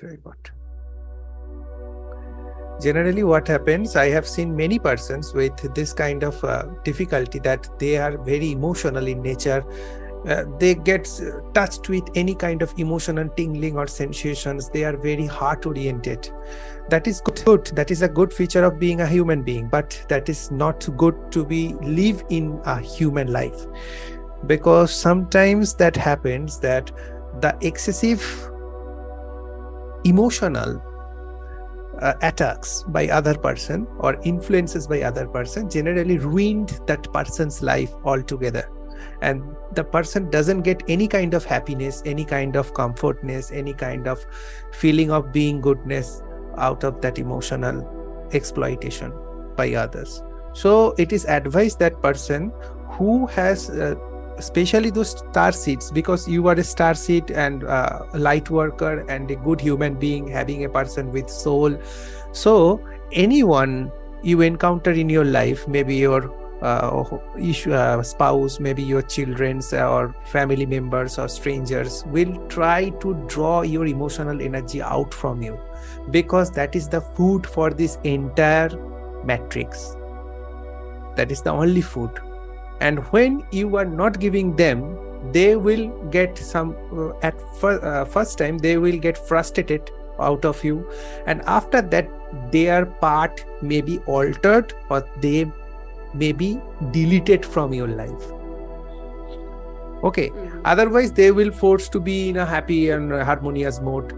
Very good. Generally what happens, I have seen many persons with this kind of difficulty, that they are very emotional in nature. They get touched with any kind of emotional tingling or sensations. They are very heart oriented. That is good. That is a good feature of being a human being, but that is not good to live in a human life, because sometimes that happens that the excessive emotional attacks by other person or influences by other person generally ruined that person's life altogether, and the person doesn't get any kind of happiness, any kind of comfortness, any kind of feeling of being goodness out of that emotional exploitation by others. So it is advised that person who has especially those star seeds, because you are a star seed and a light worker and a good human being, having a person with soul. So anyone you encounter in your life, maybe your spouse, maybe your children's or family members or strangers, will try to draw your emotional energy out from you, because that is the food for this entire matrix. That is the only food. And when you are not giving them, they will get some, at first time, they will get frustrated out of you. And after that, their part may be altered, or they may be deleted from your life. Okay. Otherwise, they will force to be in a happy and harmonious mode.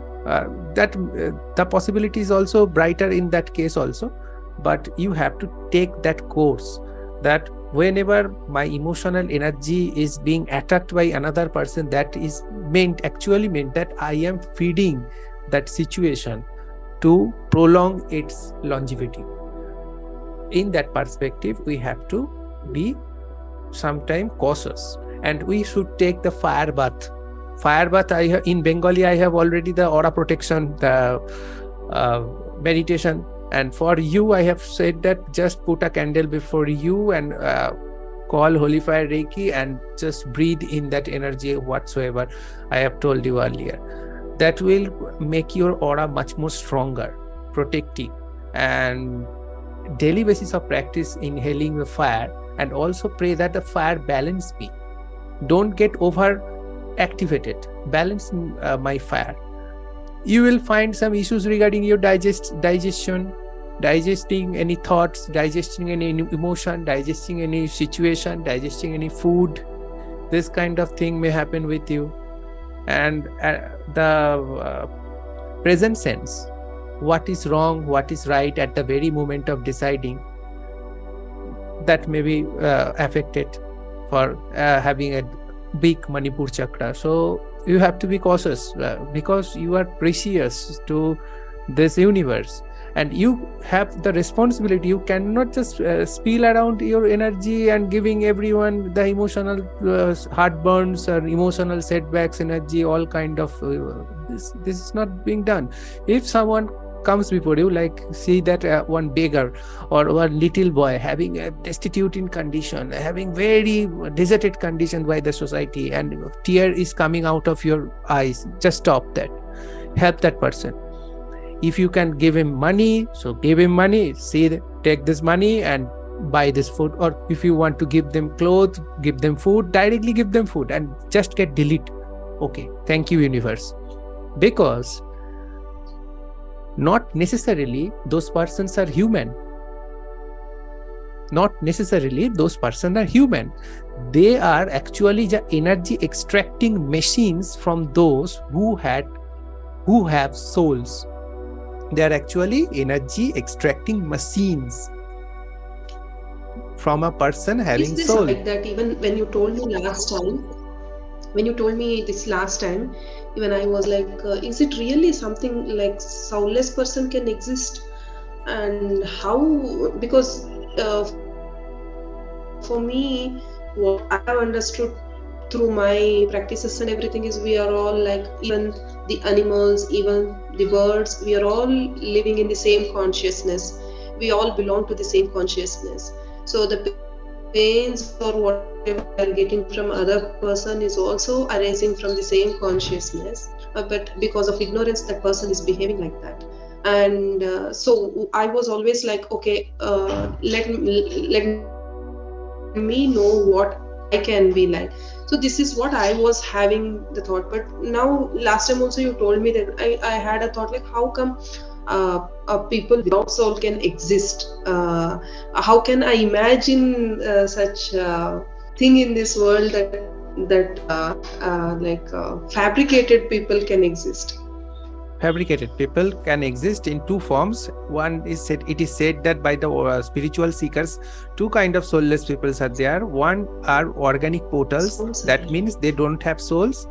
The possibility is also brighter in that case also. But you have to take that course, that whenever my emotional energy is being attacked by another person, that is actually meant that I am feeding that situation to prolong its longevity. In that perspective, we have to be sometimes cautious, and we should take the fire bath. Fire bath, in Bengali, I have already the aura protection, the meditation. And for you, I have said that just put a candle before you and call Holy Fire Reiki and just breathe in that energy whatsoever I have told you earlier. That will make your aura much more stronger, protecting, and daily basis of practice inhaling the fire, and also pray that the fire balance me. Don't get over activated. Balance my fire. You will find some issues regarding your digestion, digesting any thoughts, digesting any emotion, digesting any situation, digesting any food. This kind of thing may happen with you. And the present sense, what is wrong, what is right at the very moment of deciding, that may be affected for having a big Manipur chakra. So you have to be cautious, because you are precious to this universe, and you have the responsibility. You cannot just spill around your energy and giving everyone the emotional heartburns or emotional setbacks, energy, all kind of this is not being done. If someone comes before you, like see that one beggar or one little boy having a destitute in condition, having very deserted condition by the society, and tear is coming out of your eyes, just stop that. Help that person. If you can give him money, so give him money. See, take this money and buy this food. Or if you want to give them clothes, give them food, directly give them food, and just get delete. Okay, thank you, universe. Because not necessarily those persons are human. Not necessarily those persons are human. They are actually the energy extracting machines from those who have souls. They are actually energy extracting machines from a person having soul. Is this like that? Even when you told me last time, even I was like, is it really something like soulless person can exist? And how? Because for me, what I have understood through my practices and everything is, we are all like, even the animals, even the birds, we are all living in the same consciousness. We all belong to the same consciousness. So the pains or whatever we are getting from other person is also arising from the same consciousness. but because of ignorance that person is behaving like that. And so I was always like, okay, let me know what I can be like. So this is what I was having the thought. But now last time also you told me that I had a thought like, how come people without soul can exist? How can I imagine such thing in this world that fabricated people can exist? Fabricated people can exist in two forms. One is said, it is said that by the spiritual seekers, two kind of soulless peoples are there. One are organic portals, that means they don't have souls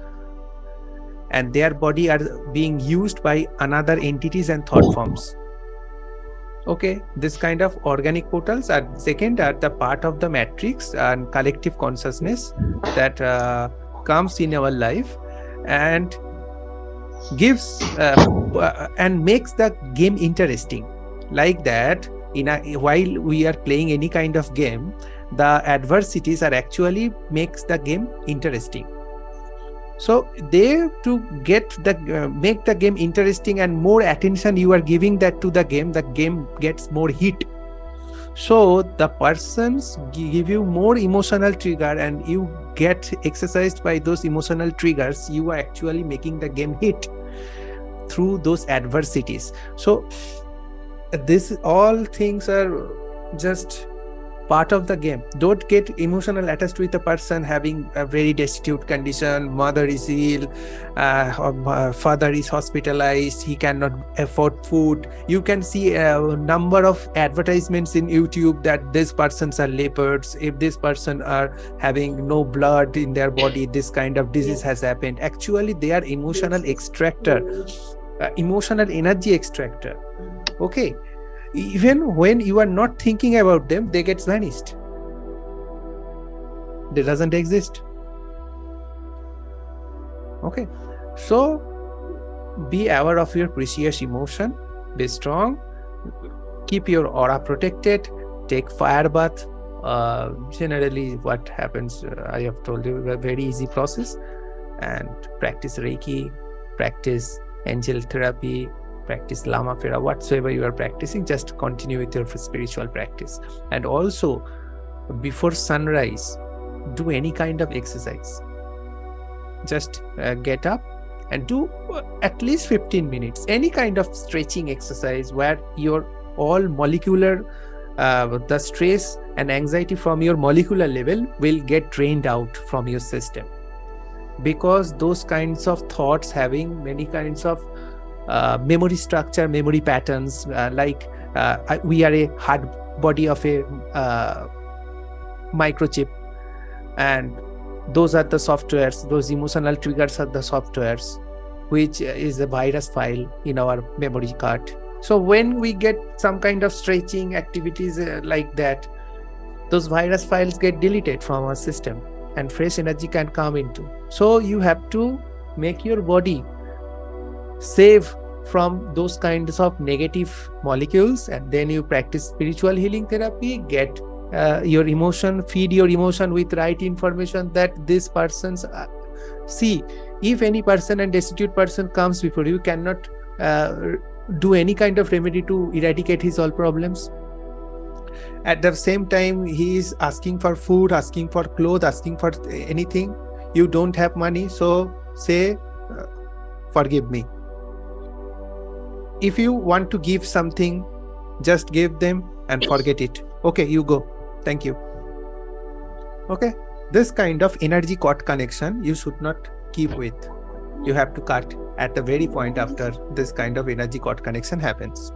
and their body are being used by another entities and thought forms. Okay, this kind of organic portals are second are the part of the matrix and collective consciousness that comes in our life and gives and makes the game interesting. Like that, while we are playing any kind of game, the adversities are actually makes the game interesting. So they to get the make the game interesting and more attention you are giving that to the game gets more hit. So the persons give you more emotional trigger and you get exercised by those emotional triggers. You are actually making the game hit through those adversities. So this all things are just part of the game. Don't get emotional attached with a person having a very destitute condition, mother is ill, or father is hospitalized, he cannot afford food. You can see a number of advertisements in YouTube that these persons are leopards. If this person are having no blood in their body, this kind of disease has happened. Actually, they are emotional extractor, emotional energy extractor. Okay. Even when you are not thinking about them, they get vanished. They doesn't exist. Okay. So be aware of your precious emotion. Be strong. Keep your aura protected. Take fire bath. Generally, what happens, I have told you, a very easy process. And practice Reiki, practice angel therapy, practice Lama Fera, whatsoever you are practicing, just continue with your spiritual practice. And also, before sunrise, do any kind of exercise. Just get up and do at least 15 minutes, any kind of stretching exercise where your all molecular, the stress and anxiety from your molecular level will get drained out from your system. Because those kinds of thoughts having many kinds of memory structure, memory patterns, we are a hard body of a microchip, and those are the softwares, those emotional triggers are the softwares, which is a virus file in our memory card. So when we get some kind of stretching activities like that, those virus files get deleted from our system and fresh energy can come into. So you have to make your body save from those kinds of negative molecules, and then you practice spiritual healing therapy, get your emotion, feed your emotion with right information that this person's see, if any person and destitute person comes before you, cannot do any kind of remedy to eradicate his all problems. At the same time, he is asking for food, asking for clothes, asking for anything. You don't have money, so say, forgive me. If you want to give something, just give them and forget it. Okay, you go. Thank you. Okay, this kind of energy cord connection you should not keep with. You have to cut at the very point after this kind of energy cord connection happens.